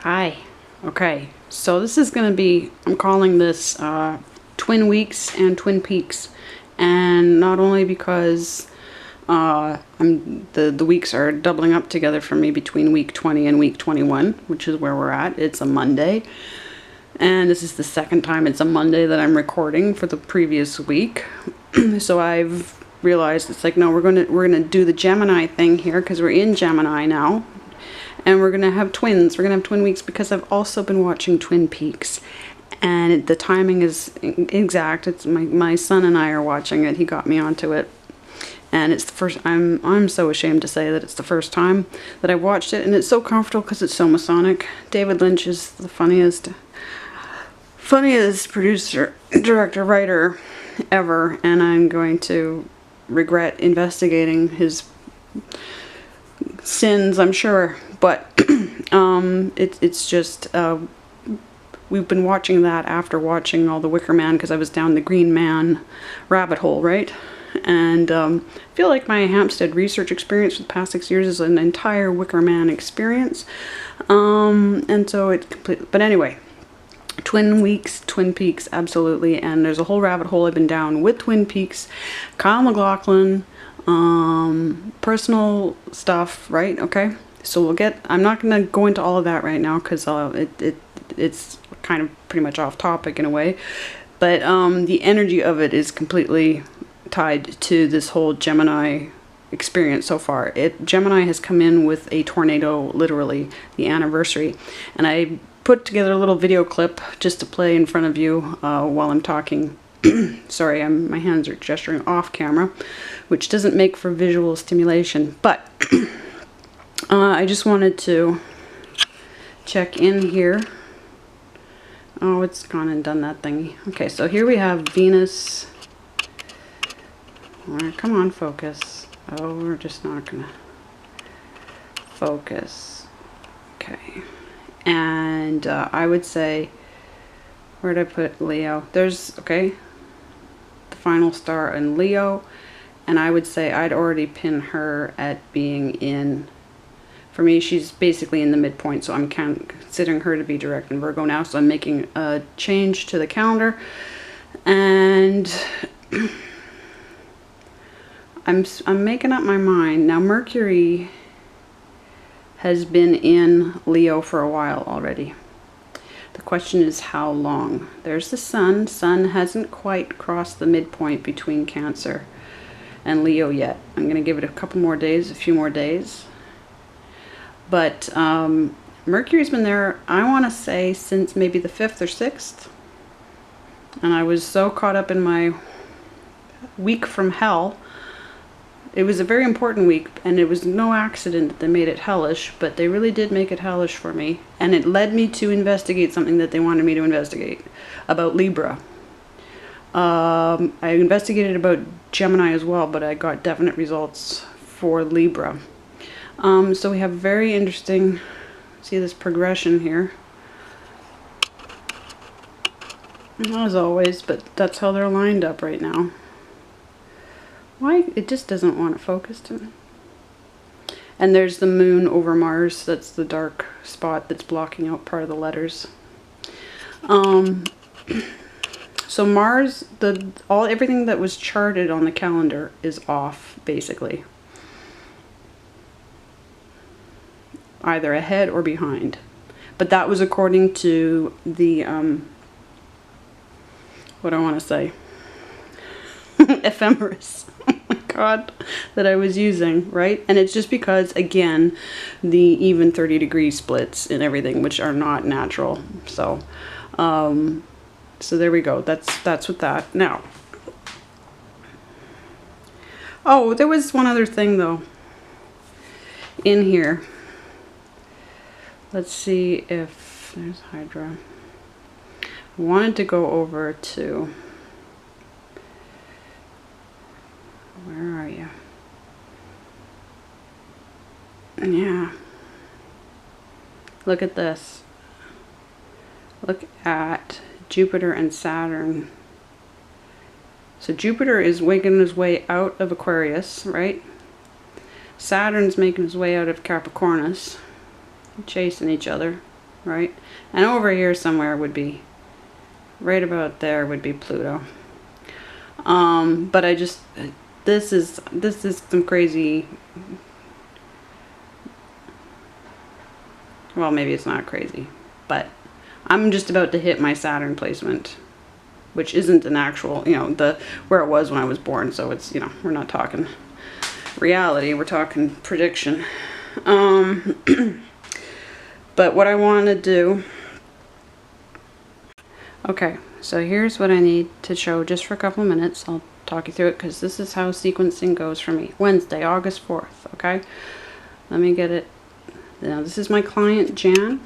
Hi. Okay, so this is going to be, I'm calling this Twin Weeks and Twin Peaks. And not only because the weeks are doubling up together for me between week 20 and week 21, which is where we're at. It's a Monday. And this is the second time it's a Monday that I'm recording for the previous week. So I've realized it's like, no, we're gonna do the Gemini thing here because we're in Gemini now. And we're gonna have twins. We're gonna have twin weeks because I've also been watching Twin Peaks. And the timing is exact. It's my son and I are watching it. He got me onto it. And it's the first, I'm so ashamed to say that it's the first time that I've watched it, and it's so comfortable because it's so Masonic. David Lynch is the funniest producer, director, writer ever, and I'm going to regret investigating his sins, I'm sure. But it's just we've been watching that after watching all the Wicker Man because I was down the Green Man rabbit hole, right? And I feel like my Hampstead research experience for the past 6 years is an entire Wicker Man experience. And so it completely, but anyway, Twin Weeks, Twin Peaks, absolutely. And there's a whole rabbit hole I've been down with Twin Peaks, Kyle MacLachlan, personal stuff, right? Okay. So I'm not going to go into all of that right now because it's kind of pretty much off topic in a way. But the energy of it is completely tied to this whole Gemini experience so far. Gemini has come in with a tornado, literally, the anniversary. And I put together a little video clip just to play in front of you while I'm talking. Sorry, my hands are gesturing off camera, which doesn't make for visual stimulation. But I just wanted to check in here. Oh, it's gone and done that thingy. Okay, so here we have Venus. Come on, focus. Oh, we're just not gonna focus. Okay. And I would say, where'd I put Leo? There's, okay, the final star in Leo. And I would say I'd already pin her at being in, for me, she's basically in the midpoint. So I'm considering her to be direct in Virgo now. So I'm making a change to the calendar. And I'm making up my mind. Now Mercury has been in Leo for a while already. The question is how long. There's the Sun. Sun hasn't quite crossed the midpoint between Cancer and Leo yet. I'm going to give it a couple more days, a few more days. But Mercury's been there, I want to say, since maybe the 5th or 6th. And I was so caught up in my week from hell. It was a very important week, and it was no accident that they made it hellish, but they really did make it hellish for me. And it led me to investigate something that they wanted me to investigate, about Libra. I investigated about Gemini as well, but I got definite results for Libra. So we have very interesting, see this progression here. Not as always, but that's how they're lined up right now. Why? It just doesn't want to focus to me. And there's the moon over Mars. That's the dark spot that's blocking out part of the letters. So Mars, everything that was charted on the calendar is off, basically. Either ahead or behind. But that was according to the, what do I want to say? Ephemeris. Oh my god, that I was using, right? And it's just because, again, the even 30-degree splits and everything, which are not natural. So so there we go. That's with that. Now, oh, there was one other thing though in here. Let's see if there's Hydra. I wanted to go over to, where are you? Yeah. Look at this. Look at Jupiter and Saturn. So Jupiter is making his way out of Aquarius, right? Saturn's making his way out of Capricornus. Chasing each other. right? And over here somewhere would be, right about there would be Pluto. But I just, this is some crazy, well, maybe it's not crazy, but I'm just about to hit my Saturn placement, which isn't an actual, you know, where it was when I was born. So it's, you know, we're not talking reality, we're talking prediction. But what I want to do, okay, so here's what I need to show just for a couple of minutes. I'll talk you through it because this is how sequencing goes for me. Wednesday, August 4th, okay? Let me get it. Now, this is my client, Jan,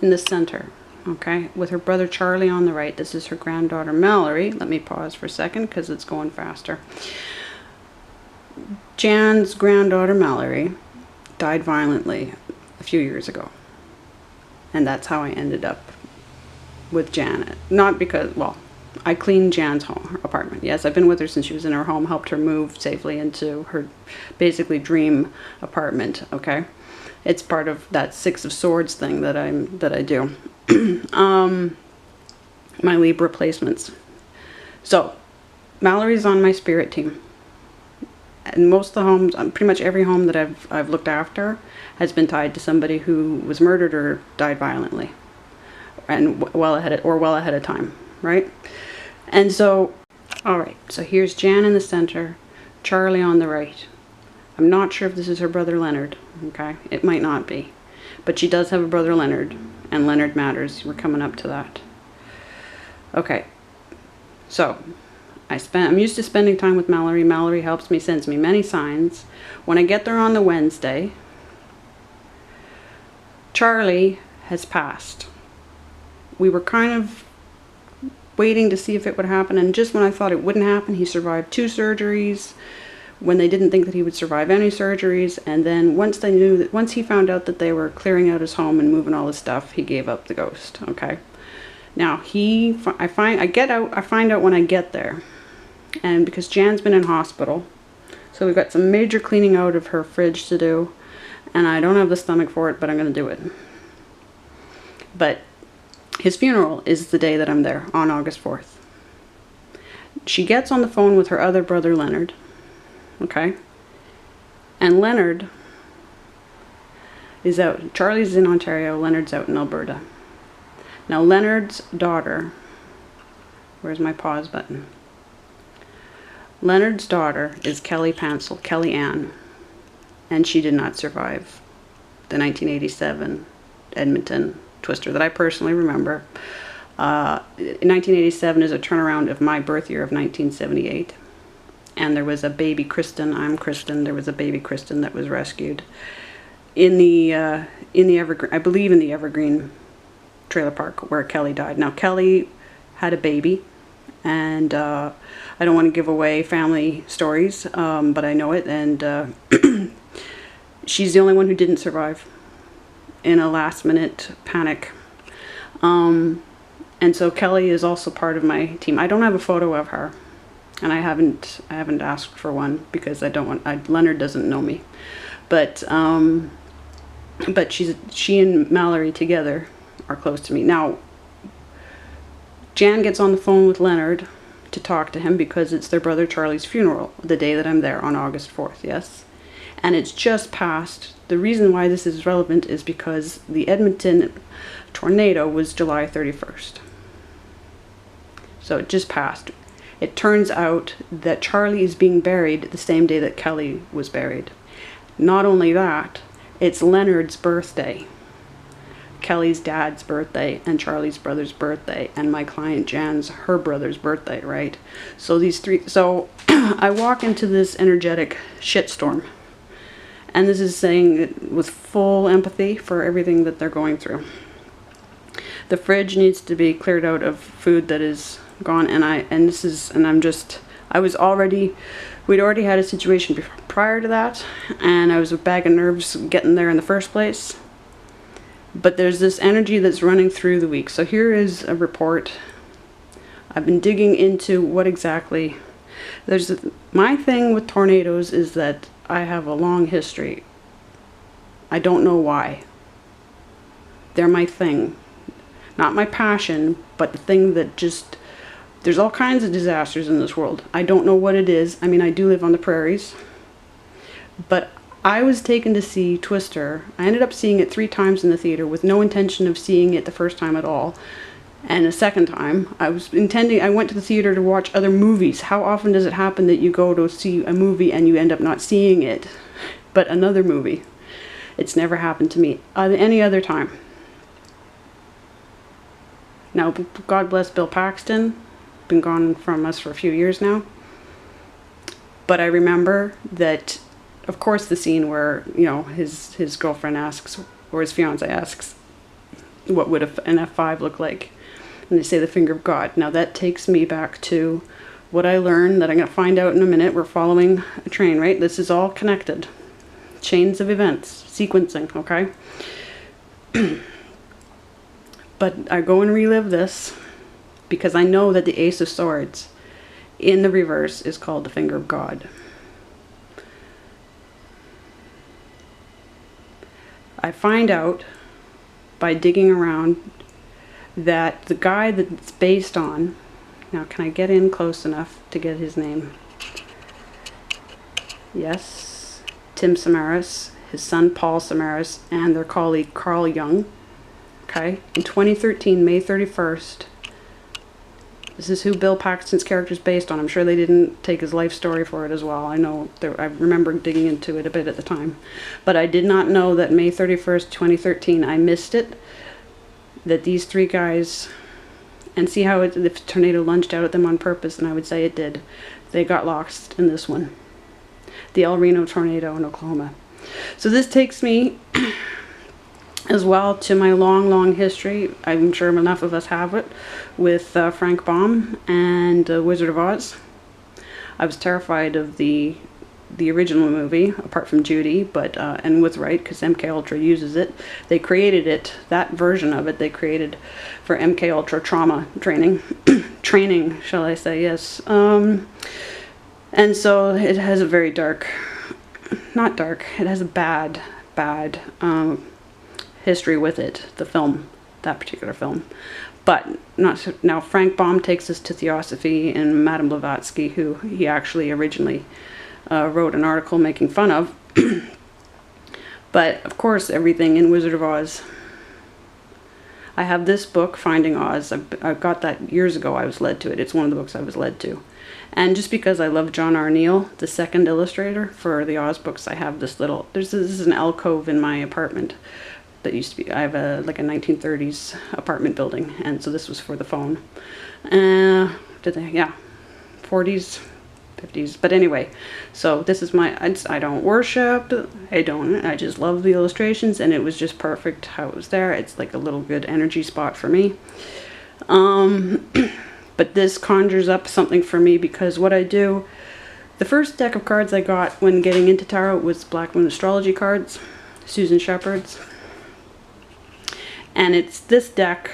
in the center, okay? With her brother, Charlie, on the right. This is her granddaughter, Mallory. Let me pause for a second because it's going faster. Jan's granddaughter, Mallory, died violently a few years ago. And that's how I ended up with Janet. Not because, well, I cleaned Jan's home, her apartment. Yes, I've been with her since she was in her home, helped her move safely into her basically dream apartment, okay? It's part of that Six of Swords thing that I do. My Libra placements. So, Mallory's on my spirit team. And most of the homes, pretty much every home that I've looked after has been tied to somebody who was murdered or died violently, and well ahead of time, right? And so, all right. So here's Jan in the center, Charlie on the right. I'm not sure if this is her brother Leonard. Okay, it might not be, but she does have a brother Leonard, and Leonard matters. We're coming up to that. Okay, so. I'm used to spending time with Mallory. Mallory helps me, sends me many signs. When I get there on the Wednesday, Charlie has passed. We were kind of waiting to see if it would happen, and just when I thought it wouldn't happen, he survived 2 surgeries when they didn't think that he would survive any surgeries. And then once he found out that they were clearing out his home and moving all his stuff, he gave up the ghost. Okay. Now I find out when I get there. And because Jan's been in hospital, so we've got some major cleaning out of her fridge to do, and I don't have the stomach for it, but I'm going to do it. But his funeral is the day that I'm there, on August 4th. She gets on the phone with her other brother, Leonard, okay? And Leonard is out. Charlie's in Ontario, Leonard's out in Alberta. Now, Leonard's daughter, where's my pause button? Leonard's daughter is Kelly Ann, and she did not survive the 1987 Edmonton twister that I personally remember. 1987 is a turnaround of my birth year of 1978, and there was a baby Kristen. I'm Kristen. There was a baby Kristen that was rescued in the Evergreen, I believe, in the Evergreen trailer park where Kelly died. Now, Kelly had a baby, and I don't want to give away family stories, but I know it, and she's the only one who didn't survive in a last-minute panic. And so Kelly is also part of my team. I don't have a photo of her, and I haven't asked for one because I don't want. Leonard doesn't know me, but she and Mallory together are close to me. Now, Jan gets on the phone with Leonard to talk to him because it's their brother Charlie's funeral, the day that I'm there on August 4th, yes? And it's just passed. The reason why this is relevant is because the Edmonton tornado was July 31st. So it just passed. It turns out that Charlie is being buried the same day that Kelly was buried. Not only that, it's Leonard's birthday, Kelly's dad's birthday, and Charlie's brother's birthday, and my client Jan's, her brother's birthday, right? So these three, so I walk into this energetic shitstorm, and this is saying it with full empathy for everything that they're going through. The fridge needs to be cleared out of food that is gone, we'd already had a situation prior to that, and I was a bag of nerves getting there in the first place. But there's this energy that's running through the week. So here is a report. I've been digging into what exactly. My thing with tornadoes is that I have a long history. I don't know why. They're my thing. Not my passion, but the thing that just... There's all kinds of disasters in this world. I don't know what it is. I mean, I do live on the prairies. But I was taken to see Twister. I ended up seeing it 3 times in the theater with no intention of seeing it the first time at all. And a second time, I went to the theater to watch other movies. How often does it happen that you go to see a movie and you end up not seeing it, but another movie? It's never happened to me any other time. Now, God bless Bill Paxton. Been gone from us for a few years now. But I remember that, of course, the scene where, you know, his girlfriend asks, or his fiance asks, what would an F5 look like? And they say the finger of God. Now that takes me back to what I learned that I'm going to find out in a minute. We're following a train, right? This is all connected. Chains of events. Sequencing, okay? But I go and relive this because I know that the Ace of Swords in the reverse is called the finger of God. I find out by digging around that the guy that it's based on, now can I get in close enough to get his name? Yes, Tim Samaras, his son Paul Samaras, and their colleague Carl Jung. Okay, in 2013, May 31st, this is who Bill Paxton's character is based on. I'm sure they didn't take his life story for it as well. I know, I remember digging into it a bit at the time. But I did not know that May 31st, 2013, I missed it, that these 3 guys, and see how the tornado lunged out at them on purpose, and I would say it did. They got lost in this one. The El Reno tornado in Oklahoma. So this takes me as well to my long history. I'm sure enough of us have it with Frank Baum and Wizard of Oz. I was terrified of the original movie, apart from Judy, but and with right, because MK Ultra uses it. They created it, that version of it, they created for MK Ultra trauma training, training, shall I say? Yes. And so it has a very dark, not dark. It has a bad history with it. The film, that particular film. But now Frank Baum takes us to Theosophy and Madame Blavatsky, who he actually originally wrote an article making fun of. But of course, everything in Wizard of Oz. I have this book, Finding Oz. I got that years ago. I was led to it. It's one of the books I was led to. And just because I love John R. Neal, the second illustrator for the Oz books, I have this little, this is an alcove in my apartment that used to be, I have like a 1930s apartment building, and so this was for the phone. Yeah, 40s, 50s, but anyway, so this is my, I don't worship, I just love the illustrations, and it was just perfect how it was there. It's like a little good energy spot for me. But this conjures up something for me, because what I do, the first deck of cards I got when getting into tarot was Black Moon Astrology cards, Susan Shepherd's. And it's this deck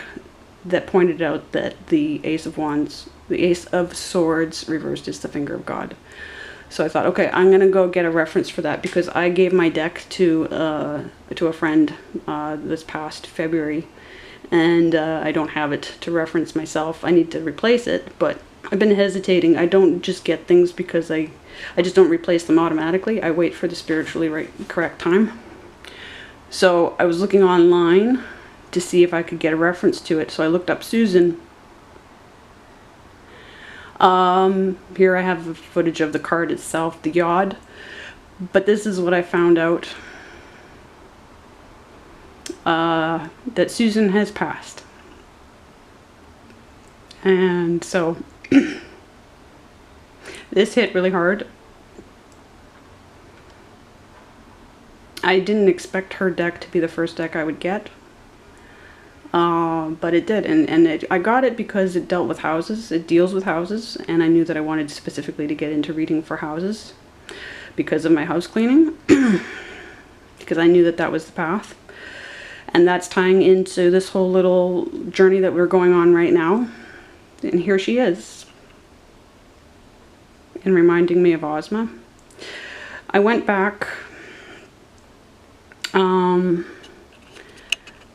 that pointed out that the Ace of Wands, the Ace of Swords reversed is the finger of God. So I thought, okay, I'm going to go get a reference for that, because I gave my deck to a friend this past February, and I don't have it to reference myself. I need to replace it, but I've been hesitating. I don't just get things because I just don't replace them automatically. I wait for the spiritually correct time. So I was looking online to see if I could get a reference to it. So I looked up Susan. Here I have the footage of the card itself, the yod. But this is what I found out. That Susan has passed. And so this hit really hard. I didn't expect her deck to be the first deck I would get. But it did, and I got it because it dealt with houses. It deals with houses, and I knew that I wanted specifically to get into reading for houses because of my house cleaning, because I knew that that was the path. And that's tying into this whole little journey that we're going on right now. And here she is, and reminding me of Ozma. I went back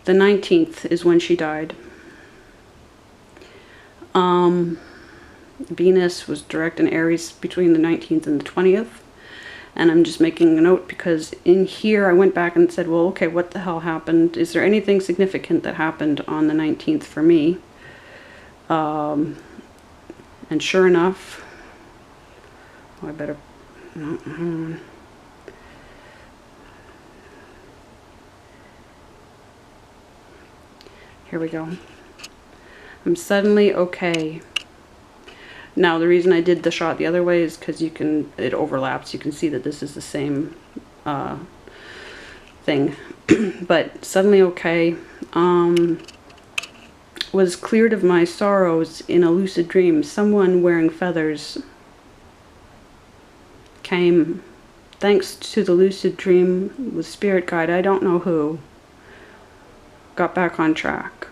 The 19th is when she died. Venus was direct in Aries between the 19th and the 20th. And I'm just making a note because in here I went back and said, well, okay, what the hell happened? Is there anything significant that happened on the 19th for me? And sure enough, oh, I better, no, here we go. I'm suddenly okay. Now, the reason I did the shot the other way is because it overlaps. You can see that this is the same thing. But suddenly okay. Was cleared of my sorrows in a lucid dream. Someone wearing feathers came. Thanks to the lucid dream with spirit guide, I don't know who. Got back on track.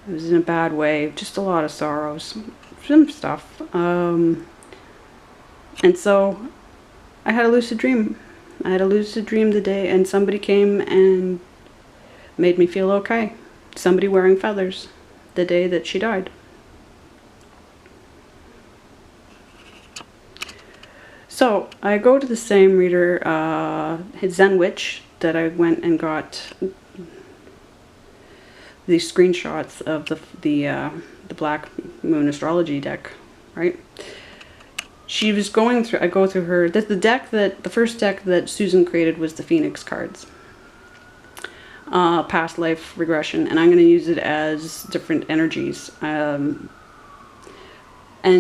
It was in a bad way, just a lot of sorrows, some stuff. And so I had a lucid dream. I had a lucid dream the day, and somebody came and made me feel okay. Somebody wearing feathers the day that she died. So I go to the same reader, Zen Witch, that I went and got these screenshots of the Black Moon Astrology deck, right? She was going through, I go through her, the first deck that Susan created was the Phoenix cards. Past life regression, and I'm going to use it as different energies. And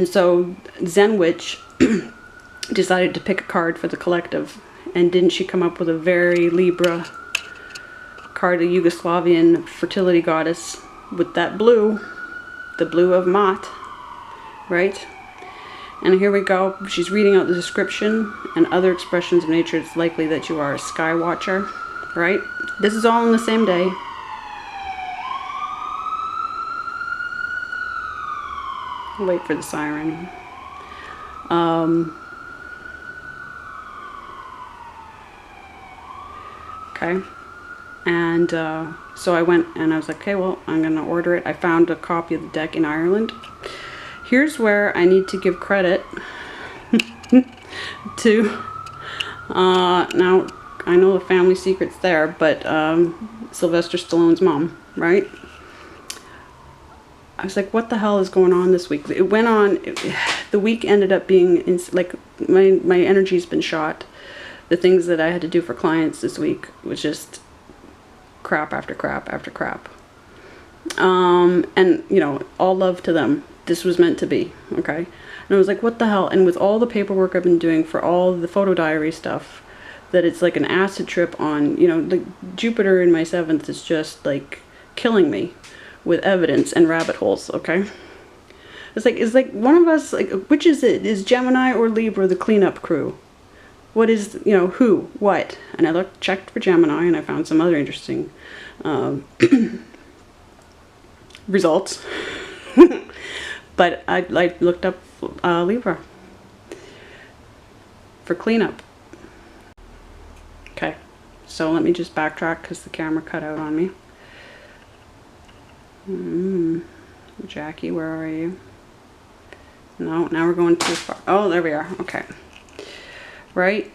so Zen Witch decided to pick a card for the collective, and didn't she come up with a very Libra card, a Yugoslavian fertility goddess with that blue, the blue of Mott, right? And here we go. She's reading out the description and other expressions of nature. It's likely that you are a sky watcher, right? This is all on the same day. I'll wait for the siren. Okay. And so I went and I was like, okay, well, I'm going to order it. I found a copy of the deck in Ireland. Here's where I need to give credit to, now I know the family secret's there, but Sylvester Stallone's mom, right? I was like, what the hell is going on this week? It went on, the week ended up being, like, my energy's been shot. The things that I had to do for clients this week was just crap after crap after crap. And, you know, all love to them. This was meant to be, okay? And I was like, what the hell? And with all the paperwork I've been doing for all the photo diary stuff, that it's like an acid trip on, you know, like Jupiter in my 7th is just like killing me with evidence and rabbit holes, okay? It's like one of us, like, which is it? Is Gemini or Libra the cleanup crew? What is, you know, who, what? And I checked for Gemini, and I found some other interesting results. But I looked up Libra for cleanup. Okay, so let me just backtrack because the camera cut out on me. Jackie, where are you? No, now we're going too far. Oh, there we are. Okay. Right?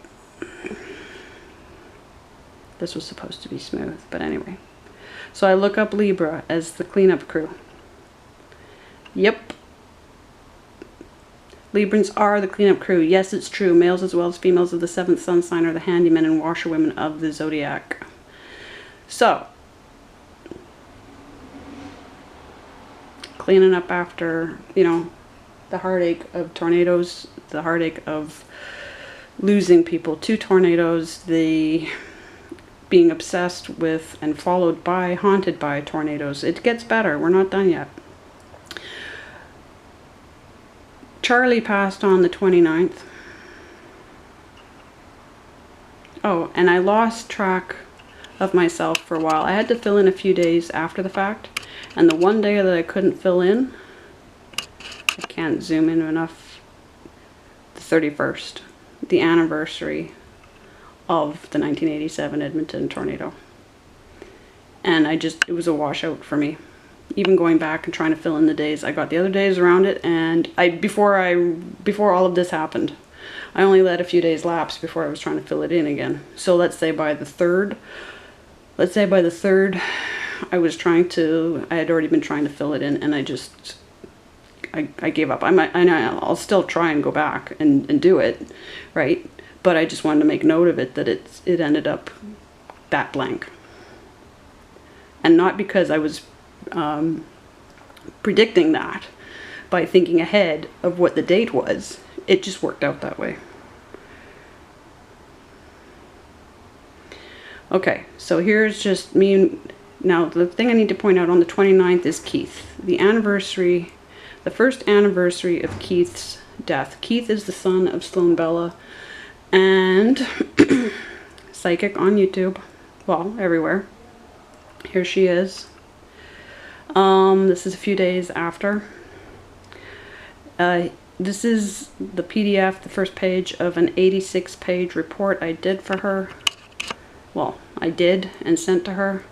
This was supposed to be smooth, but anyway. So I look up Libra as the cleanup crew. Yep. Librans are the cleanup crew. Yes, it's true. Males as well as females of the 7th sun sign are the handymen and washerwomen of the zodiac. So, cleaning up after, you know, the heartache of tornadoes, the heartache of losing people to tornadoes, the being obsessed with and followed by, haunted by tornadoes. It gets better. We're not done yet. Charlie passed on the 29th. Oh, and I lost track of myself for a while. I had to fill in a few days after the fact. And the one day that I couldn't fill in, I can't zoom in enough, the 31st, the anniversary of the 1987 Edmonton tornado. And it was a washout for me. Even going back and trying to fill in the days. I got the other days around it, and before all of this happened, I only let a few days lapse before I was trying to fill it in again. So let's say by the third, I had already been trying to fill it in, and I gave up. I'll still try and go back and do it, right? But I just wanted to make note of it, that it ended up that blank. And not because I was predicting that by thinking ahead of what the date was. It just worked out that way. Okay, so here's just me. Now, the thing I need to point out on the 29th is Keith. The first anniversary of Keith's death. Keith is the son of Sloan Bella and psychic on YouTube. Well, everywhere. Here she is. This is a few days after. This is the PDF, the first page of an 86-page report I did for her. Well, I did and sent to her.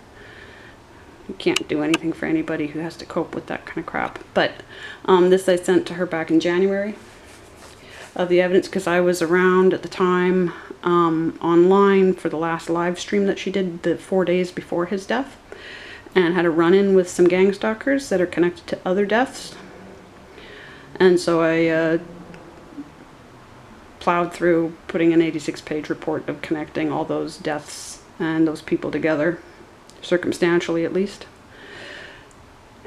You can't do anything for anybody who has to cope with that kind of crap. But this I sent to her back in January of the evidence, because I was around at the time online for the last live stream that she did the 4 days before his death, and had a run-in with some gang stalkers that are connected to other deaths. And so I plowed through putting an 86-page report of connecting all those deaths and those people together, circumstantially at least.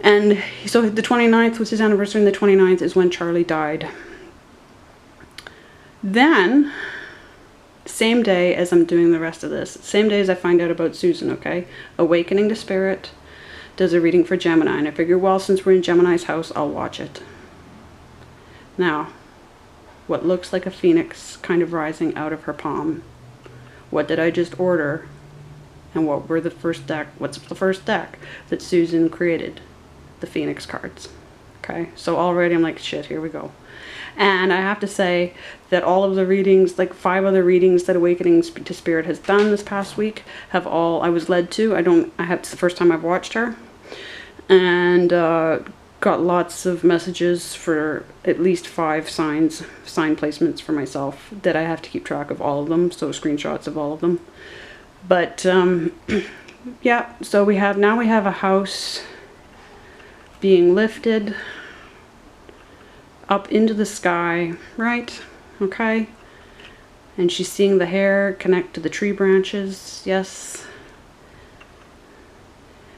And so the 29th was his anniversary, and the 29th is when Charlie died. Then, same day as I'm doing the rest of this, same day as I find out about Susan, okay? Awakening to Spirit does a reading for Gemini, and I figure, well, since we're in Gemini's house, I'll watch it. Now, what looks like a phoenix kind of rising out of her palm. What did I just order? And what were the first deck? What's the first deck that Susan created? The Phoenix cards. Okay, so already I'm like, shit, here we go. And I have to say that all of the readings, like 5 other readings that Awakening to Spirit has done this past week, have all, I was led to. It's the first time I've watched her. And got lots of messages for at least 5 sign placements for myself that I have to keep track of all of them, so screenshots of all of them. But yeah, so we have a house being lifted up into the sky, right? Okay. And she's seeing the hair connect to the tree branches, yes.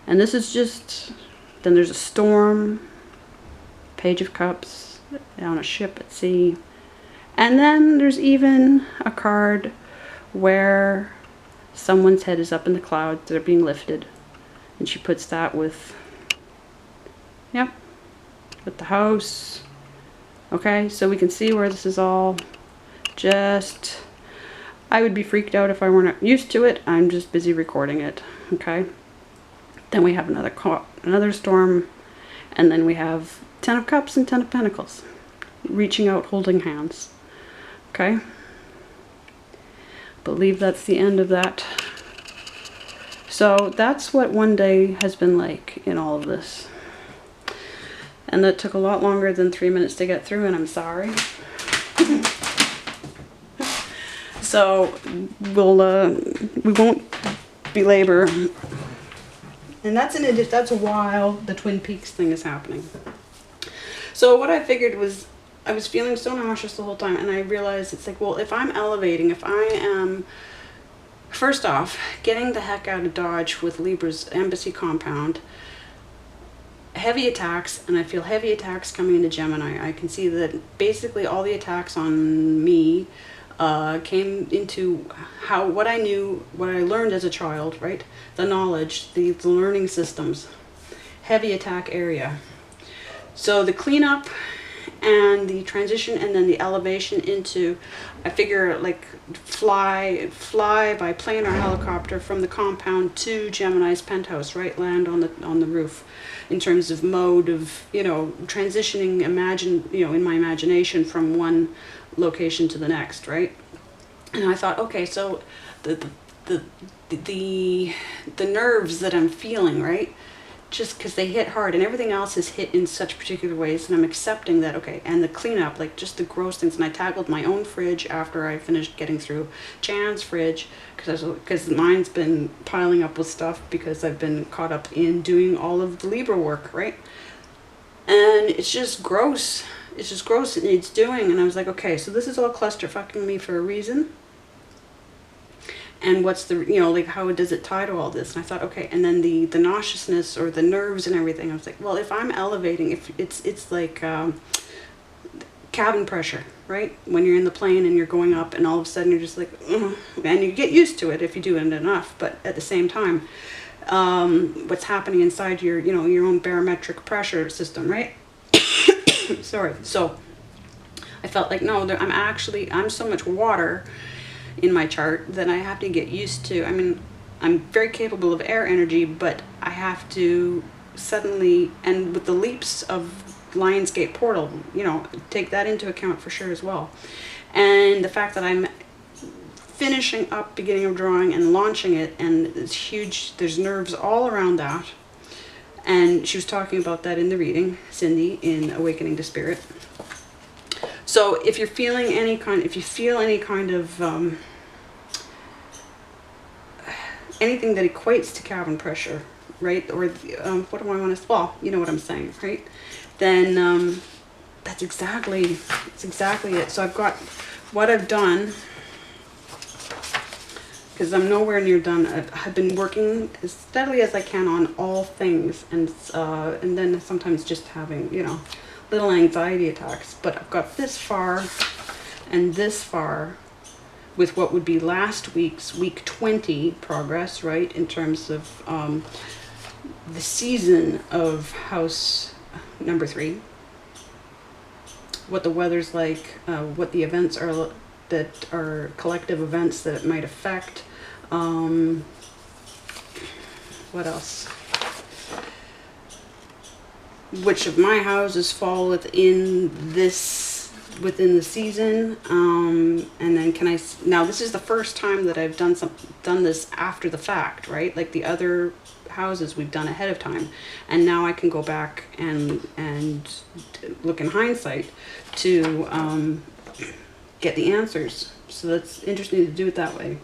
And this is just, then there's a storm, Page of Cups, on a ship at sea. And then there's even a card where someone's head is up in the clouds, they're being lifted. And she puts that with, yep, with the house. Okay, so we can see where this is all just, I would be freaked out if I weren't used to it. I'm just busy recording it, okay? Then we have another storm, and then we have 10 of Cups and 10 of Pentacles. Reaching out, holding hands, okay? Believe that's the end of that. So that's what one day has been like in all of this. And that took a lot longer than 3 minutes to get through, and I'm sorry. So we won't belabor. And that's while the Twin Peaks thing is happening. So what I figured was, I was feeling so nauseous the whole time, and I realized it's like, well, if I'm elevating, if I am, first off, getting the heck out of Dodge with Libra's embassy compound, heavy attacks, and I feel heavy attacks coming into Gemini. I can see that basically all the attacks on me came into what I knew, what I learned as a child, right? The knowledge, the learning systems, heavy attack area. So the cleanup and the transition, and then the elevation into, I figure, like fly by plane or helicopter from the compound to Gemini's penthouse, right? Land on the roof, in terms of mode of, you know, transitioning, in my imagination from one location to the next, right? And I thought, okay, so the the nerves that I'm feeling, right? Just because they hit hard, and everything else is hit in such particular ways, and I'm accepting that, okay. And the cleanup, like just the gross things, and I tackled my own fridge after I finished getting through Jan's fridge, because mine's been piling up with stuff because I've been caught up in doing all of the Libra work, right? And it's just gross. It's just gross. It needs doing. And I was like, okay, so this is all clusterfucking me for a reason. And what's the, you know, like, how does it tie to all this? And I thought, okay, and then the nauseousness or the nerves and everything, I was like, well, if I'm elevating, if it's like cabin pressure, right? When you're in the plane and you're going up and all of a sudden you're just like, ugh, and you get used to it if you do it enough, but at the same time, what's happening inside your, you know, your own barometric pressure system, right? Sorry. So I felt like, no, I'm so much water in my chart that I have to get used to. I mean, I'm very capable of air energy, but I have to suddenly, and with the leaps of Lionsgate portal, you know, take that into account for sure as well. And the fact that I'm finishing up beginning of drawing and launching it, and it's huge, there's nerves all around that. And she was talking about that in the reading, Cindy, in Awakening to Spirit. So if you're feeling any kind, if you feel any kind of anything that equates to cabin pressure, right? Or what do I want to? Well, you know what I'm saying, right? Then that's exactly it. So I've got what I've done, because I'm nowhere near done. I've been working as steadily as I can on all things, and then sometimes just having, you know, little anxiety attacks. But I've got this far and this far with what would be last week's week 20 progress, right? In terms of the season of house number 3, what the weather's like, what the events are that are collective events that it might affect. What else? Which of my houses fall within the season, and then now this is the first time that I've done this after the fact, right? Like the other houses we've done ahead of time, and now I can go back and look in hindsight to get the answers. So that's interesting to do it that way.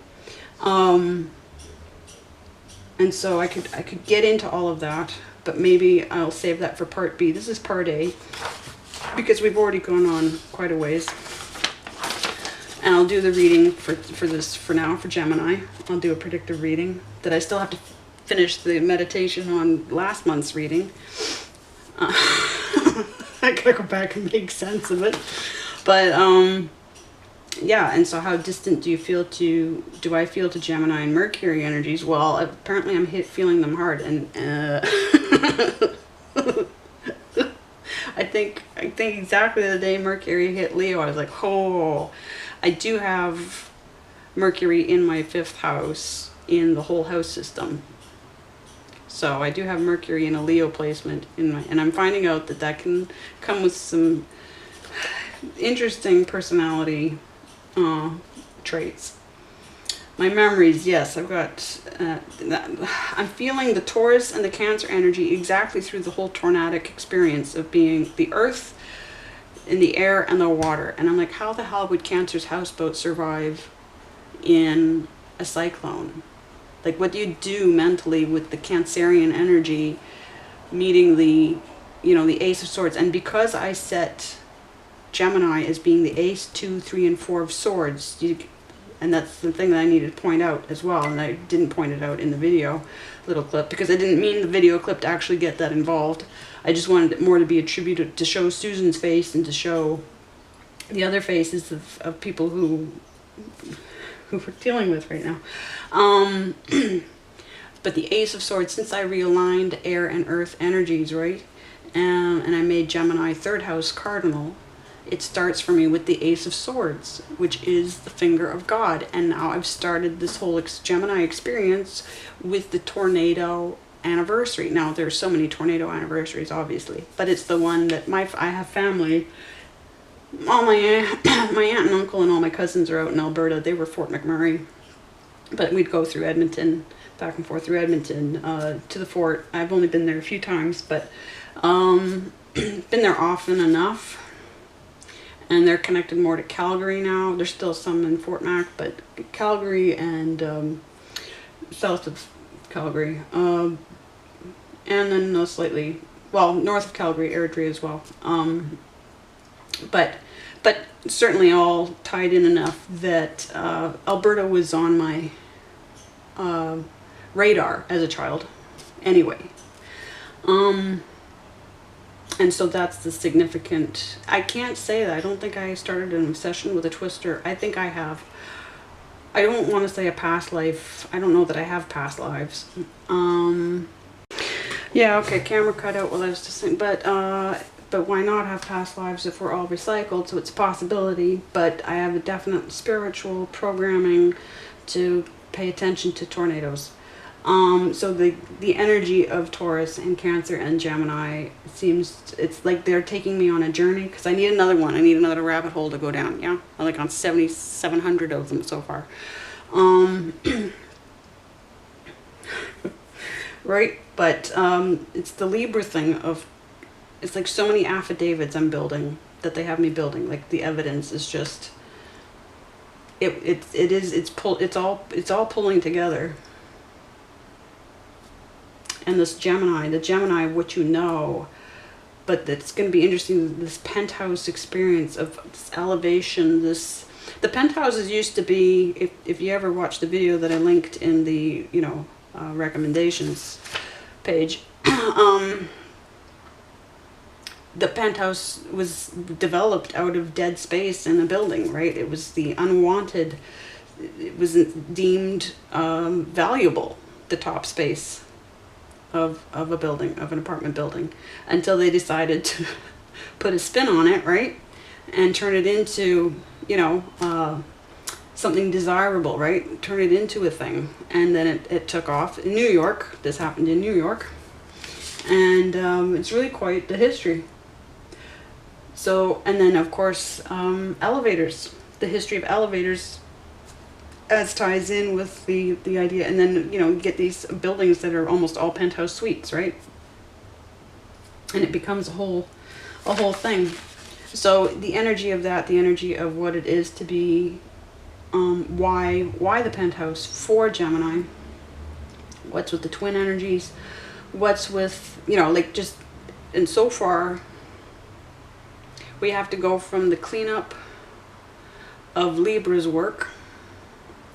And so I could get into all of that, but maybe I'll save that for part B. This is part A, because we've already gone on quite a ways. And I'll do the reading for this for now, for Gemini. I'll do a predictive reading that I still have to finish the meditation on last month's reading. I gotta go back and make sense of it. But yeah, and so how distant do I feel to Gemini and Mercury energies? Well, apparently I'm feeling them hard, and I think exactly the day Mercury hit Leo, I was like, oh, I do have Mercury in my 5th house in the whole house system. So I do have Mercury in a Leo placement and I'm finding out that can come with some interesting personality traits. My memories, yes, I've got, I'm feeling the Taurus and the Cancer energy exactly through the whole tornadic experience of being the earth and the air and the water. And I'm like, how the hell would Cancer's houseboat survive in a cyclone? Like, what do you do mentally with the Cancerian energy meeting the, you know, the Ace of Swords? And because I set Gemini as being the Ace, 2, 3, and 4 of Swords, and that's the thing that I needed to point out as well, and I didn't point it out in the video little clip, because I didn't mean the video clip to actually get that involved. I just wanted it more to be attributed to show Susan's face and to show the other faces of people who we're dealing with right now. But the Ace of Swords, since I realigned air and earth energies, right, and I made Gemini 3rd house cardinal, it starts for me with the Ace of Swords, which is the finger of God. And now I've started this whole Gemini experience with the tornado anniversary. Now, there's so many tornado anniversaries, obviously, but it's the one that I have family. All my aunt and uncle and all my cousins are out in Alberta. They were Fort McMurray. But we'd go through Edmonton, back and forth through Edmonton to the fort. I've only been there a few times, but been there often enough. And they're connected more to Calgary now. There's still some in Fort Mac, but Calgary and south of Calgary. And then slightly, well, north of Calgary, Airdrie as well. But certainly all tied in enough that Alberta was on my radar as a child anyway. And so that's the significant, I can't say that. I don't think I started an obsession with a twister. I think I have. I don't want to say a past life. I don't know that I have past lives. Yeah, okay, camera cut out while I was just saying, but why not have past lives if we're all recycled? So it's a possibility, but I have a definite spiritual programming to pay attention to tornadoes. So the energy of Taurus and Cancer and Gemini seems, it's like they're taking me on a journey, because I need another one. I need another rabbit hole to go down. Yeah, I'm like on 7,700 of them so far. Right, but it's the Libra thing of, it's like so many affidavits I'm building that they have me building. Like the evidence is just, it's all pulling together. And this Gemini, the Gemini, what you know, but it's going to be interesting, this penthouse experience of this elevation, the penthouses used to be, if you ever watched the video that I linked in the, recommendations page, the penthouse was developed out of dead space in a building, right? It was the unwanted, it wasn't deemed valuable, the top space of a building, of an apartment building, until they decided to put a spin on it, right? And turn it into, something desirable, right? Turn it into a thing. And then it took off in New York. This happened in New York. And it's really quite the history. So, and then of course, elevators, the history of elevators, as ties in with the idea, and then you get these buildings that are almost all penthouse suites, right? And it becomes a whole thing. So the energy of that, the energy of what it is to be, why the penthouse for Gemini, what's with the twin energies, what's with, just, and so far we have to go from the cleanup of Libra's work.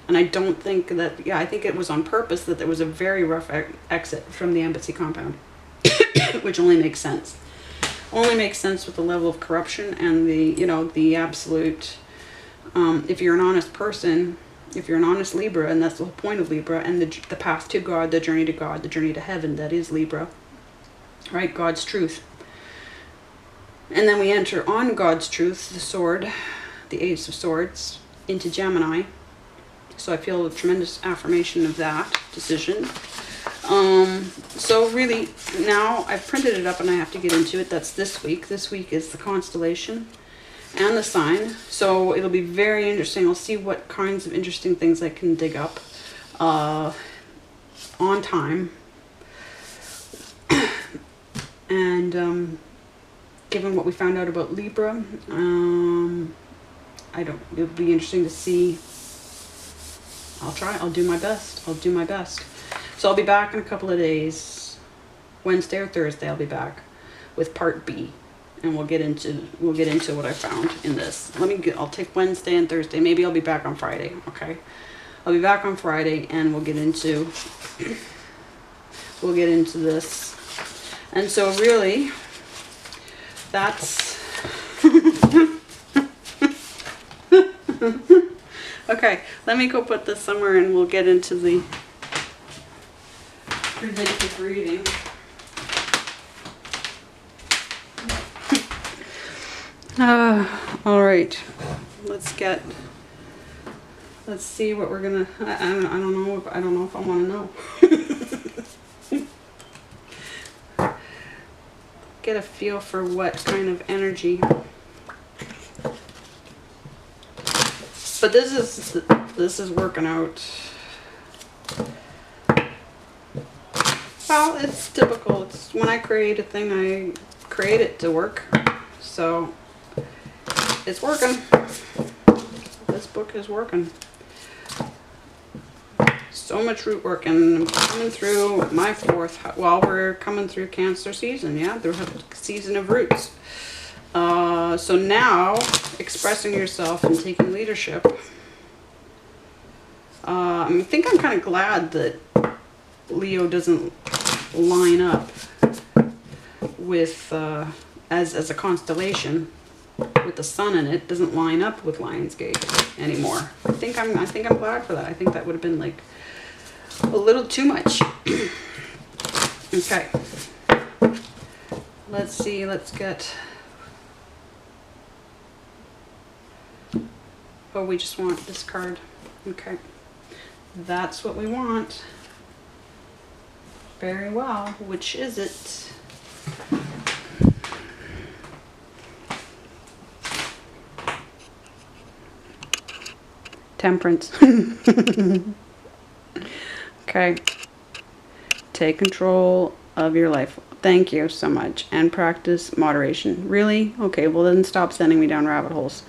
And I don't think that, I think it was on purpose that there was a very rough exit from the embassy compound, which only makes sense. Only makes sense with the level of corruption and the absolute, if you're an honest person, if you're an honest Libra, and that's the whole point of Libra, and the path to God, the journey to heaven, that is Libra, right? God's truth. And then we enter on God's truth, the sword, the Ace of Swords, into Gemini. So I feel a tremendous affirmation of that decision. So really, now I've printed it up and I have to get into it. That's this week. This week is the constellation and the sign. So it'll be very interesting. I'll see what kinds of interesting things I can dig up on time. And given what we found out about Libra, it'll be interesting to see. I'll do my best. So I'll be back in a couple of days. Wednesday or Thursday I'll be back with part B. And we'll get into what I found in this. I'll take Wednesday and Thursday. Maybe I'll be back on Friday, okay? I'll be back on Friday and we'll get into this. And so really that's okay, let me go put this somewhere and we'll get into the predictive reading. All right, let's see what we're gonna, I don't know if I want to know. Get a feel for what kind of energy. But this is working out Well, it's typical. It's when I create a thing, I create it to work. So it's working. This book is working. So much root work, and I'm coming through my 4th. Well, we're coming through Cancer season, yeah, the season of roots. So now, expressing yourself and taking leadership. I think I'm kind of glad that Leo doesn't line up with as a constellation with the sun in it. Doesn't line up with Lionsgate anymore. I think I'm glad for that. I think that would have been like a little too much. Okay. Let's see. Let's get. Oh, we just want this card. Okay. That's what we want. Very well. Which is it? Temperance. Okay. Take control of your life. Thank you so much. And practice moderation. Really? Okay, well then stop sending me down rabbit holes.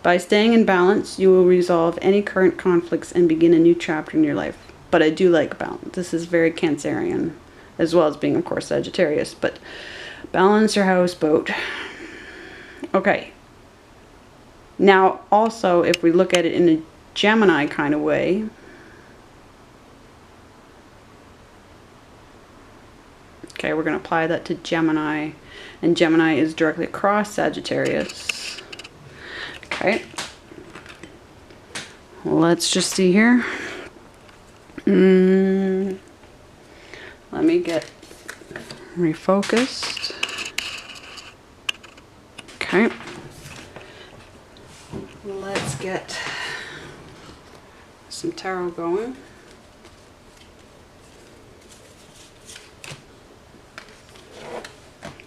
By staying in balance, you will resolve any current conflicts and begin a new chapter in your life. But I do like balance. This is very Cancerian, as well as being, of course, Sagittarius. But balance your houseboat. Okay. Now, also, if we look at it in a Gemini kind of way, okay, we're going to apply that to Gemini, and Gemini is directly across Sagittarius. Okay, let's just see here. Let me get refocused. Okay, let's get some tarot going.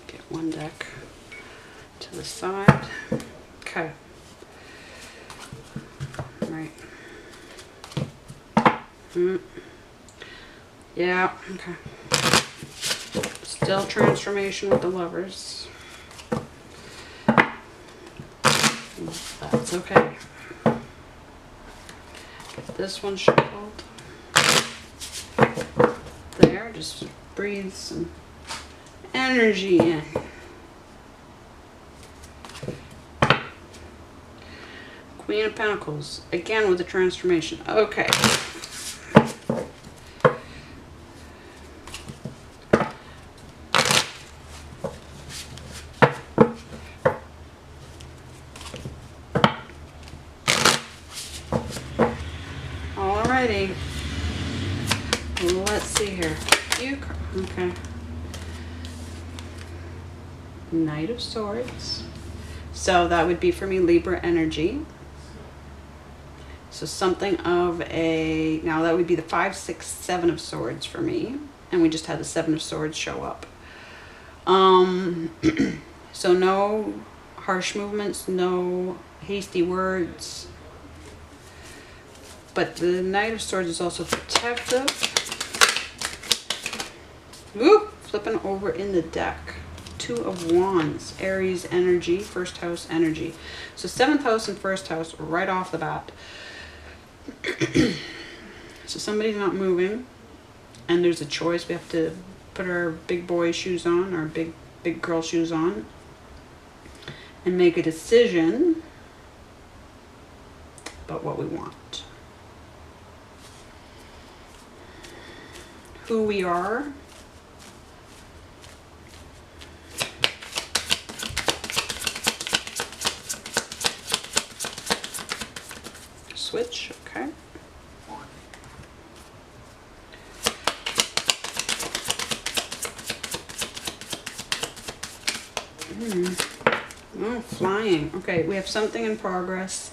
Get one deck to the side. Okay. Right. Yeah, okay. Still transformation with the Lovers. That's okay. Get this one shuffled. There, just breathe some energy in. Queen of Pentacles, again with the transformation. Okay. Alrighty. Let's see here. Okay. Knight of Swords. So that would be for me Libra energy. So something of a, now that would be the 5, 6, 7 of Swords for me. And we just had the 7 of Swords show up. So no harsh movements, no hasty words. But the Knight of Swords is also protective. Ooh, flipping over in the deck. 2 of Wands, Aries energy, 1st house energy. So 7th house and 1st house right off the bat. So somebody's not moving, and there's a choice. We have to put our big boy shoes on, our big girl shoes on, and make a decision about what we want, who we are. Switch, okay. Oh, flying. Okay, we have something in progress.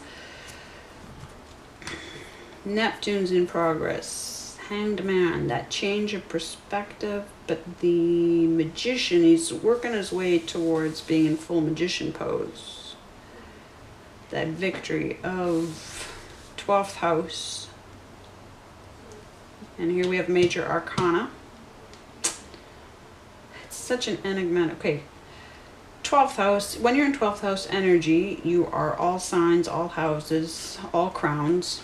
Neptune's in progress. Hanged Man, that change of perspective, but the Magician, he's working his way towards being in full Magician pose. That victory of 12th house. And here we have Major Arcana. such an enigmatic. Okay, 12th house. When you're in 12th house energy, you are all signs, all houses, all crowns.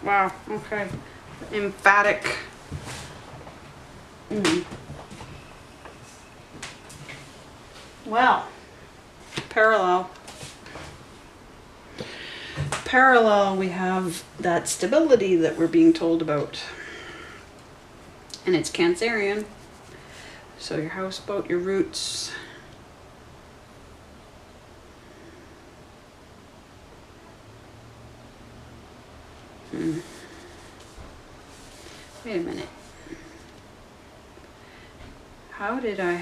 Wow, okay. Emphatic. Well, parallel. Parallel, we have that stability that we're being told about. And it's Cancerian. So your houseboat, your roots. Wait a minute. How did I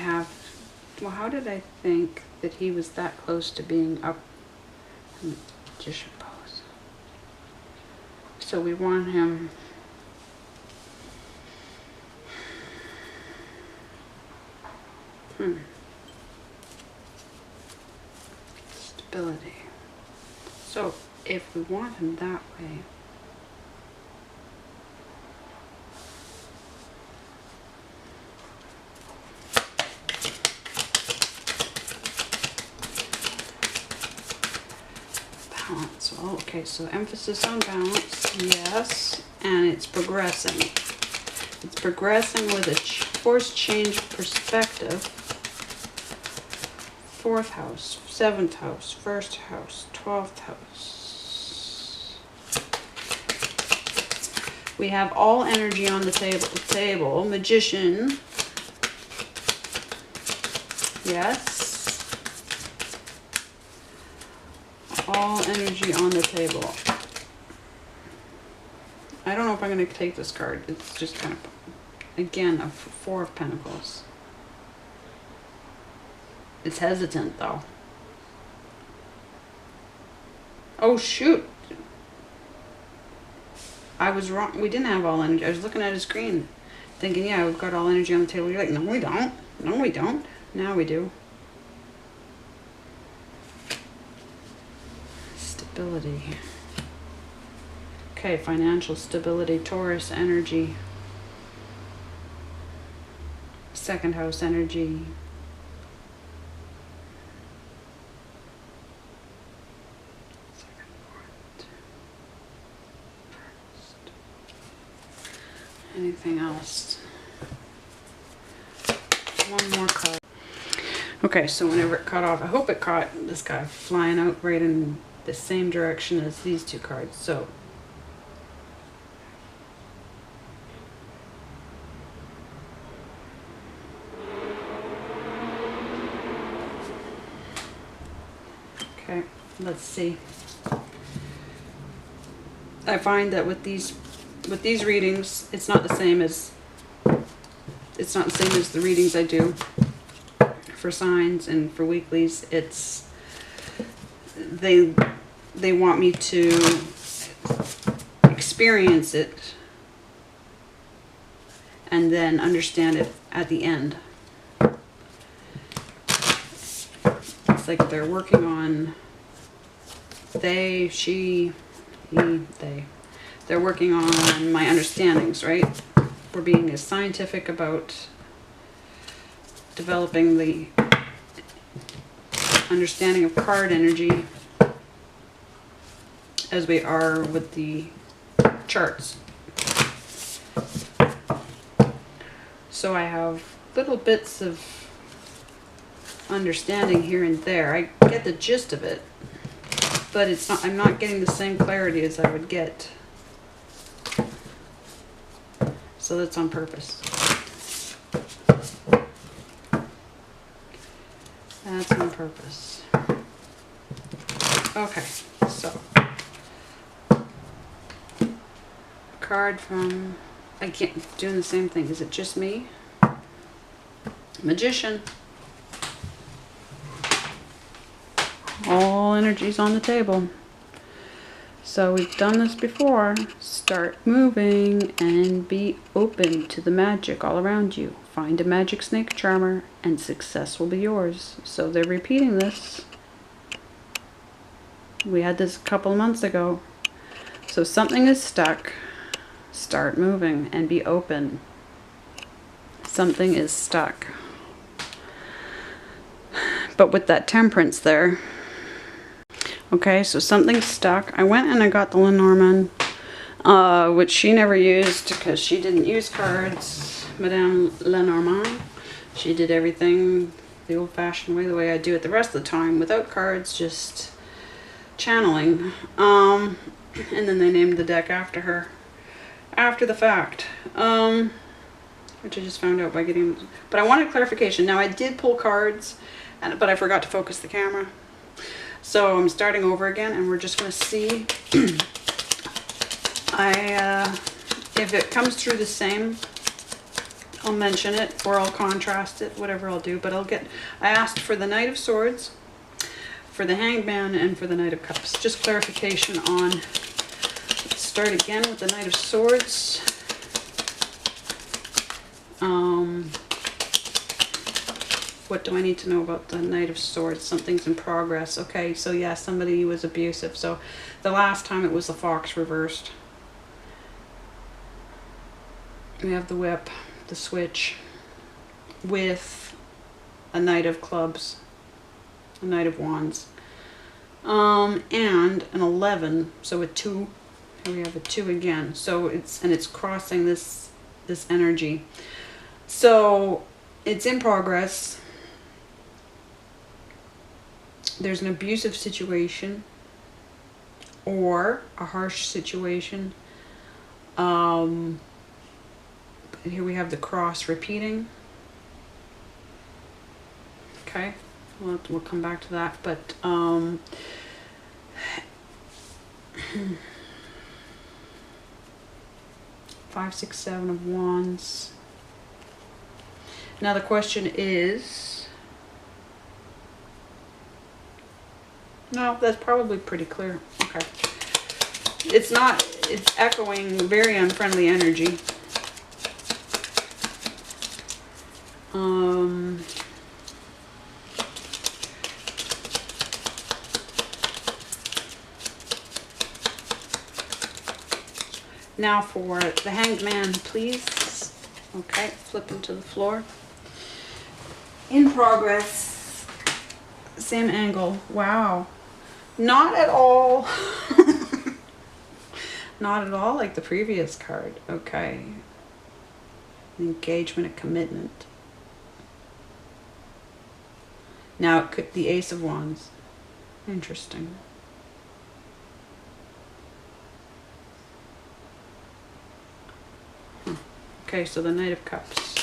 think that he was that close to being up in Magician pose? So we want him. Stability. So if we want him that way, balance. Well, okay, so emphasis on balance, yes, and it's progressing. It's progressing with a forced change perspective. 4th house, 7th house, 1st house, 12th house. We have all energy on the table. Magician. Yes. All energy on the table. I don't know if I'm going to take this card. It's just kind of, again, a 4 of Pentacles. It's hesitant, though. Oh, shoot. I was wrong. We didn't have all energy. I was looking at his screen, thinking, yeah, we've got all energy on the table. You're like, no, we don't. No, we don't. Now we do. Stability. Okay, financial stability, Taurus energy. 2nd house energy. Anything else? One more card. Okay, so whenever it cut off, I hope it caught this guy flying out right in the same direction as these two cards. So okay, let's see. I find that with these readings, it's not the same as the readings I do for signs and for weeklies. It's they want me to experience it and then understand it at the end. It's like they're working on they, she, he, they. They're working on my understandings, right? We're being as scientific about developing the understanding of card energy as we are with the charts. So I have little bits of understanding here and there. I get the gist of it, but it's not, I'm not getting the same clarity as I would get. So that's on purpose. That's on purpose. Okay, so card from, I can't, doing the same thing. Is it just me? Magician. All energies on the table. So we've done this before. Start moving and be open to the magic all around you. Find a magic snake charmer and success will be yours. So they're repeating this. We had this a couple months ago. So something is stuck. Start moving and be open. Something is stuck. But with that temperance there. Okay, so something's stuck. I went and I got the Lenormand, which she never used because she didn't use cards. Madame Lenormand. She did everything the old-fashioned way, the way I do it the rest of the time, without cards, just channeling. And then they named the deck after her, after the fact. Which I just found out by getting... But I wanted clarification. Now, I did pull cards, but I forgot to focus the camera. So I'm starting over again, and we're just going to see if it comes through the same, I'll mention it, or I'll contrast it, whatever I'll do. But I asked for the Knight of Swords, for the Hanged Man, and for the Knight of Cups. Just clarification on, let's start again with the Knight of Swords. What do I need to know about the Knight of Swords? Something's in progress. Okay, so yeah, somebody was abusive. So the last time it was the Fox reversed. We have the Whip, the Switch, with a Knight of Clubs, a Knight of Wands, and an 11. So a 2. Here we have a 2 again. So it's crossing this energy. So it's in progress. There's an abusive situation or a harsh situation. Here we have the cross repeating. Okay, we'll come back to that. But 5, 6, 7 of Wands. Now the question is, no, that's probably pretty clear. Okay. It's echoing very unfriendly energy. Now for the Hanged Man, please. Okay, flipping to the floor. In progress. Same angle. Wow. Not at all. Not at all like the previous card. Okay. Engagement and commitment. Now it could the Ace of Wands. Interesting. Okay, so the Knight of Cups.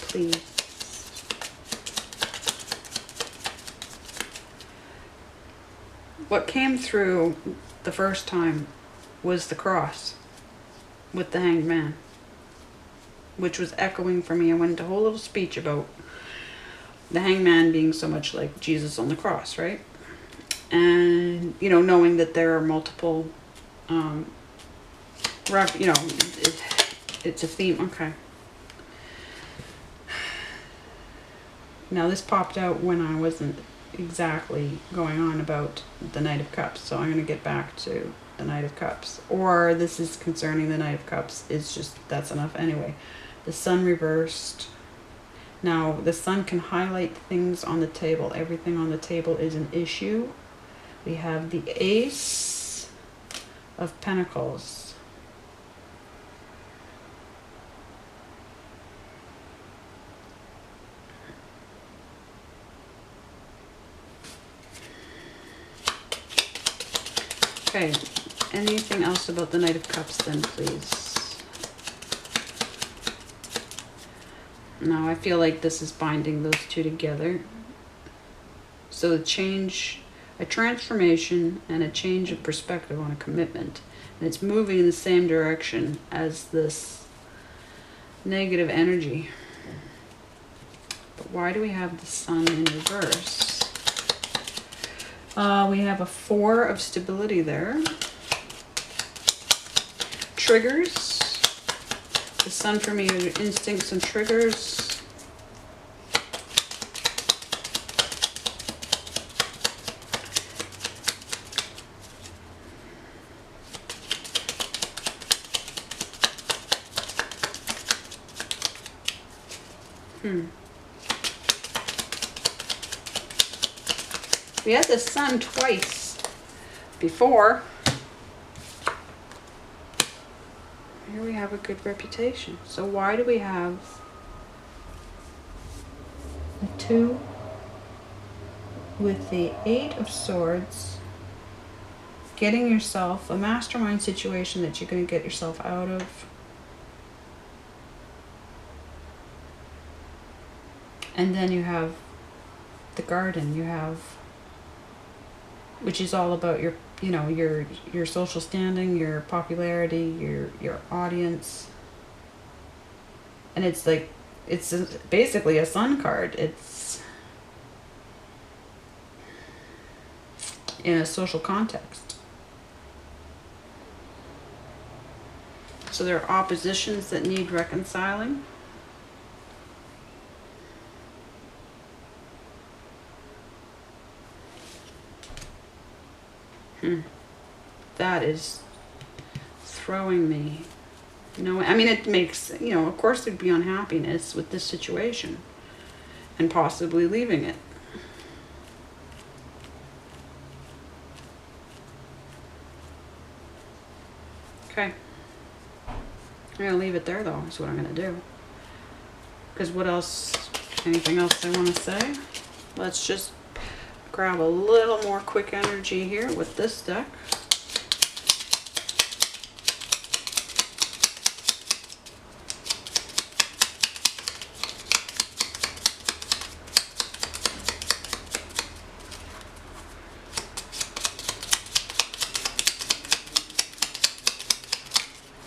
Please. What came through the first time was the cross with the Hanged Man, which was echoing for me. I went into a whole little speech about the Hanged Man being so much like Jesus on the cross, right? And, you know, knowing that there are multiple, you know, it's a theme. Okay. Now this popped out when I wasn't exactly going on about the Knight of Cups, so I'm going to get back to the Knight of Cups. Or this is concerning the Knight of Cups. It's just, that's enough anyway. The Sun reversed. Now the Sun can highlight things on the table. Everything on the table is an issue. We have the Ace of Pentacles. Okay, anything else about the Knight of Cups then, please? Now I feel like this is binding those two together. So a change, a transformation and a change of perspective on a commitment. And it's moving in the same direction as this negative energy. But why do we have the Sun in reverse? We have a 4 of stability there. Triggers. The sun for me are instincts and triggers. We had the sun twice before. Here we have a good reputation. So why do we have the 2 with the 8 of Swords? Getting yourself a mastermind situation that you're going to get yourself out of. And then you have the Garden. You have, which is all about your, you know, your social standing, your popularity, your audience. And it's like, it's basically a sun card. It's in a social context. So there are oppositions that need reconciling. That is throwing me. No, I mean, it makes, you know, of course there'd be unhappiness with this situation and possibly leaving it. Okay. I'm going to leave it there, though, is what I'm going to do. Because what else, anything else I want to say? Let's just grab a little more quick energy here with this deck.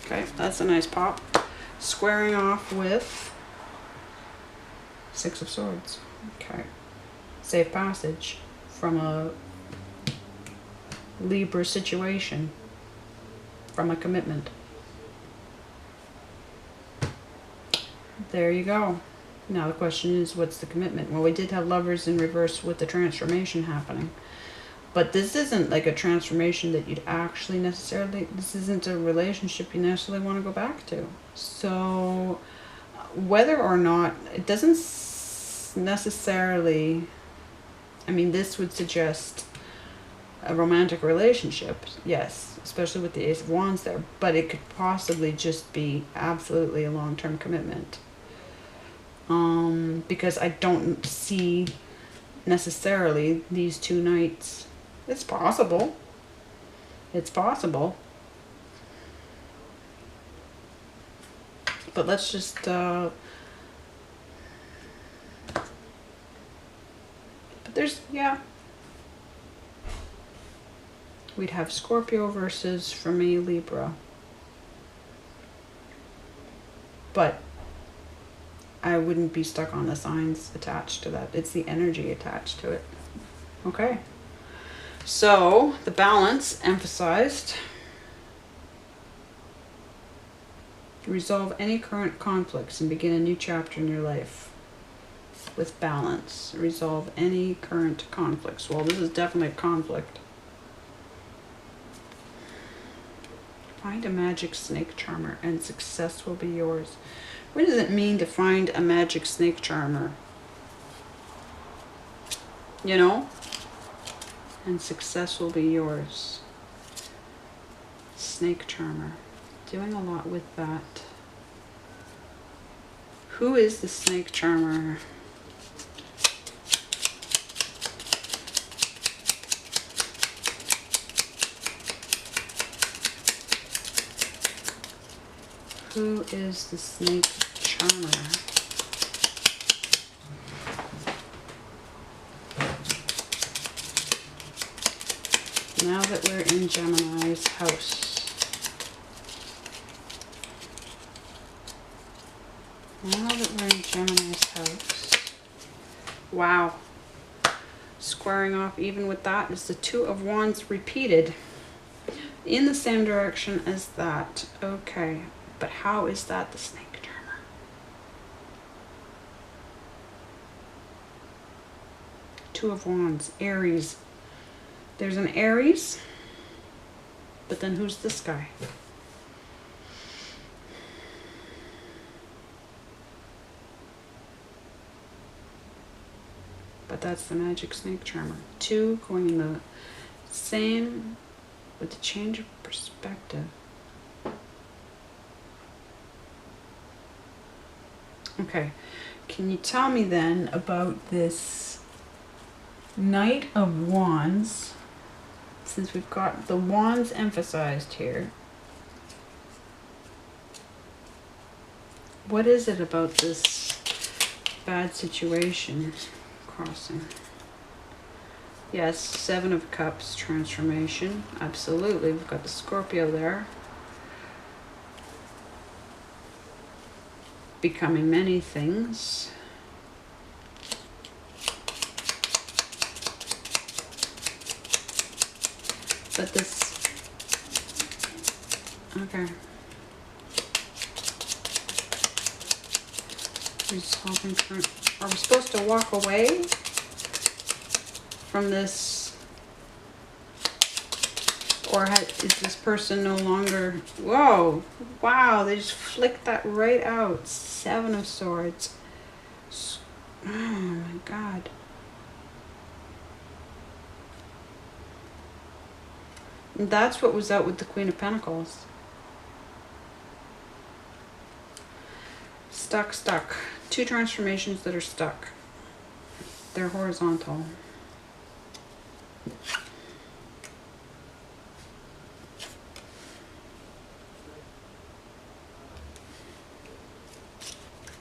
Okay, that's a nice pop. Squaring off with 6 of Swords. Okay. Safe passage from a Libra situation, from a commitment. There you go. Now the question is, what's the commitment? Well, we did have Lovers in reverse with the transformation happening. But this isn't like a transformation that you'd actually necessarily, this isn't a relationship you necessarily want to go back to. So whether or not, it doesn't necessarily, I mean, this would suggest a romantic relationship, yes, especially with the Ace of Wands there, but it could possibly just be absolutely a long-term commitment. Because I don't see necessarily these 2 knights. It's possible. It's possible. But let's just, but there's, yeah. We'd have Scorpio versus, for me, Libra. But I wouldn't be stuck on the signs attached to that. It's the energy attached to it. Okay. So, the balance emphasized. Resolve any current conflicts and begin a new chapter in your life. With balance. Resolve any current conflicts. Well, this is definitely a conflict. Find a magic snake charmer and success will be yours. What does it mean to find a magic snake charmer? You know? And success will be yours. Snake charmer. Doing a lot with that. Who is the snake charmer? Who is the snake charmer? Now that we're in Gemini's house. Now that we're in Gemini's house. Wow. squaring off even with that is the Two of Wands repeated in the same direction as that. Okay, but how is that the snake charmer? Two of Wands, Aries. There's an Aries, but then who's this guy? But that's the magic snake charmer. Two going the same with the change of perspective. Okay, can you tell me then about this Knight of Wands, since we've got the wands emphasized here? What is it about this bad situation crossing? Yes, Seven of Cups, transformation. Absolutely, we've got the Scorpio there. Becoming many things. But this, okay. He's hoping for, are we supposed to walk away from this? Or is this person no longer, whoa, wow, they just flicked that right out. Seven of Swords. Oh my God. And that's what was out with the Queen of Pentacles. Stuck, stuck. Two transformations that are stuck. They're horizontal.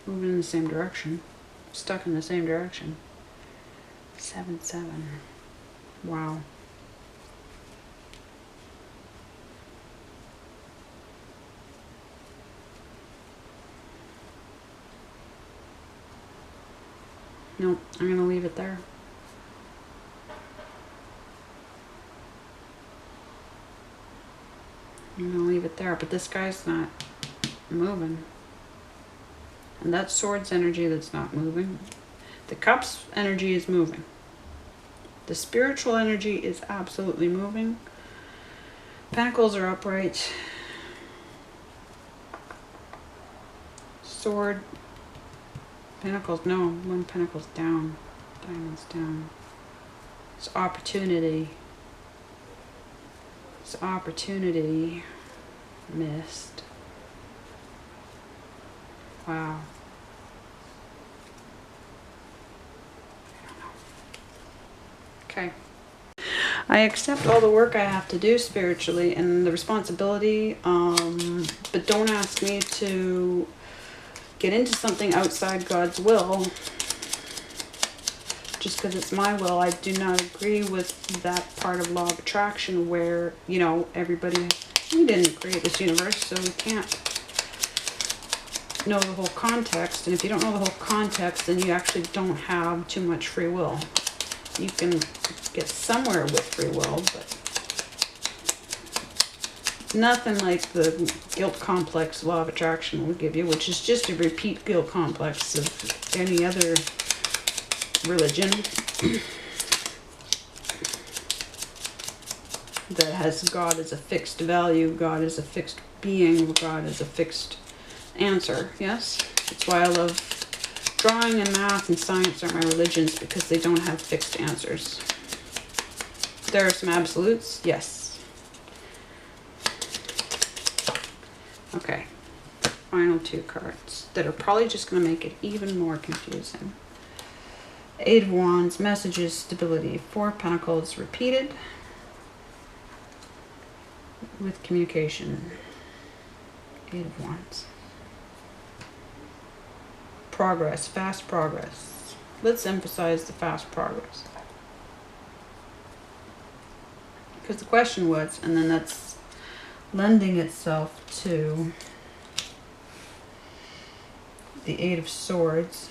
Moving in the same direction. Stuck in the same direction. 7-7. Wow. Nope, I'm going to leave it there. I'm going to leave it there, but this guy's not moving. And that's Swords energy that's not moving. The Cups energy is moving. The spiritual energy is absolutely moving. Pentacles are upright. Sword. Pentacles, no, one pentacle's down. Diamond's down. It's opportunity. It's opportunity missed. Wow. Okay. I accept all the work I have to do spiritually and the responsibility, but don't ask me to get into something outside God's will just because it's my will. I do not agree with that part of law of attraction where, you know, everybody, we didn't create this universe, so we can't know the whole context. And if you don't know the whole context, then you actually don't have too much free will. You can get somewhere with free will, but nothing like the guilt complex law of attraction will give you, which is just a repeat guilt complex of any other religion that has God as a fixed value, God as a fixed being, God as a fixed answer. Yes, that's why I love drawing and math and science are my religions, because they don't have fixed answers. There are some absolutes, yes. Okay, final two cards that are probably just going to make it even more confusing. Eight of Wands, messages, stability. Four of Pentacles repeated with communication. Eight of Wands. Progress, fast progress. Let's emphasize the fast progress. Because the question was, and then that's lending itself to the Eight of Swords.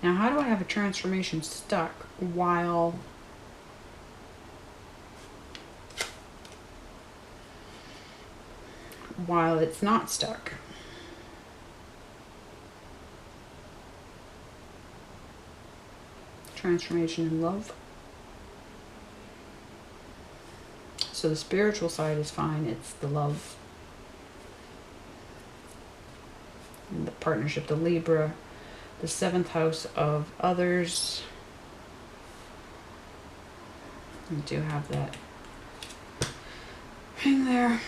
Now, how do I have a transformation stuck while it's not stuck? Transformation in love. So the spiritual side is fine. It's the love and the partnership, the Libra, the 7th house of others. We do have that hang there.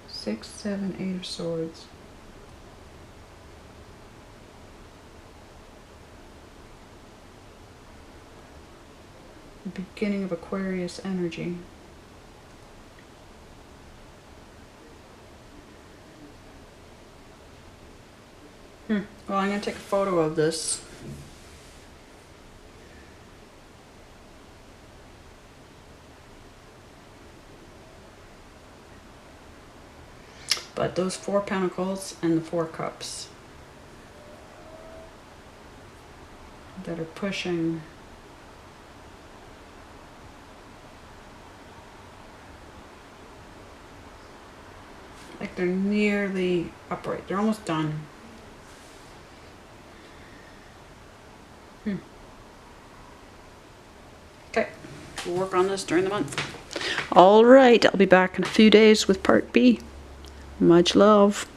6, 7, 8 of swords. The beginning of Aquarius energy. Well, I'm going to take a photo of this. But those 4 pentacles and the 4 cups that are pushing like they're nearly upright. They're almost done. Okay, we'll work on this during the month. All right, I'll be back in a few days with part B. Much love.